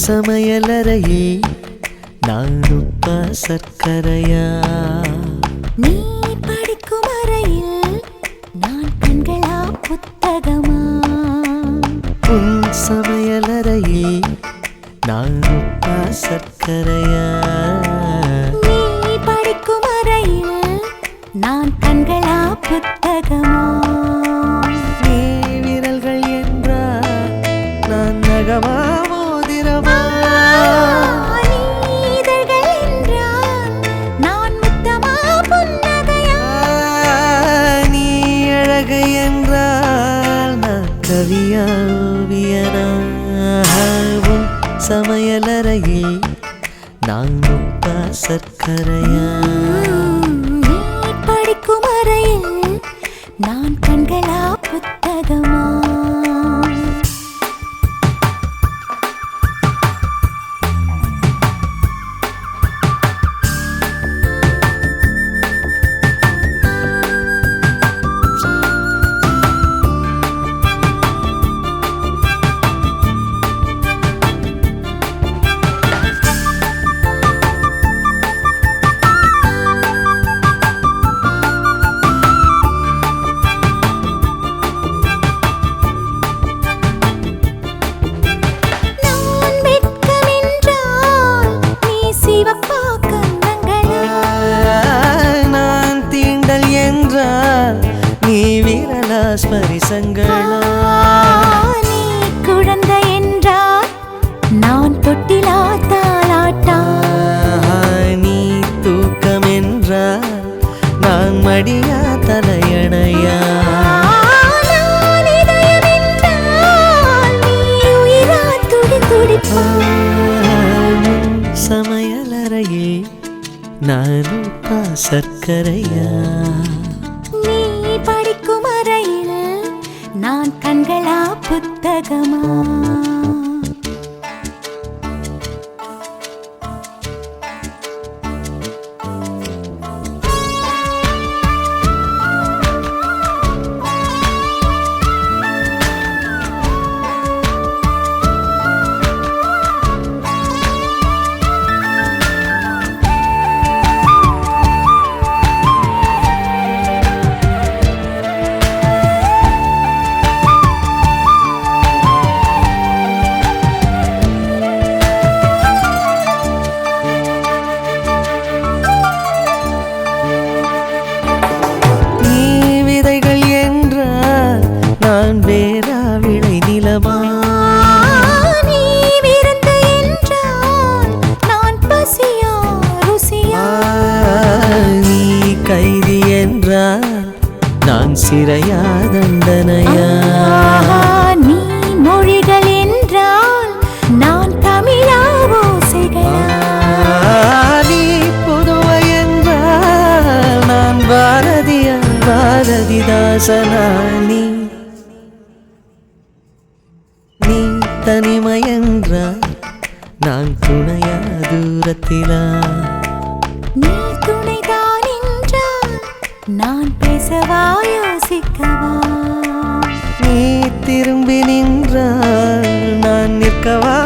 சமையலறையே நான் உப்பா சர்க்கரையா? நீ படிக்கும் அறையில் நான் கண்களா புத்தகமா? உன் சமையலறையே நான் உப்பா சர்க்கரையா? நீ படிக்கும் அறையில் நான் கண்களா புத்தகமா? நீ விரல்கள் என்றால் நான் நகமா மோதிரமா? கவியா ஓவியனா? உன் சமையலறையில் நான் உப்பா சர்க்கரையா? நீ படிக்கும் அறையில் நான் கண்களா புத்தகமா? ஸ்பரிசங்களா? நீ குழந்தை என்றால் நான் தொட்டிலா தாலாட்டா? நீ தூக்கம் என்றால் நான் மடியா தலையணையா? சமையலறையே நான் உப்பா சர்க்கரையா? நீ படிக்கும் அறையில் நான் கண்களா புத்தகமா? வேறா விளை நிலமா? நீ விருந்து என்றால் நான் பசியா ருசியா? நீ கைதி என்றால் நான் சிறையா தண்டனையா? நீ மொழிகள் என்றால் நான் தமிழா ஓசைகளா? நீ புதுவை என்றால் நான் பாரதியா பாரதிதாசனா? நீ தனிமை என்றால் நான் துணையா தூரத்திலா? நீ துணைதான் என்றால் நான் பேசவா யோசிக்கவா? நீ திரும்பி நின்றால் நான் நிற்கவா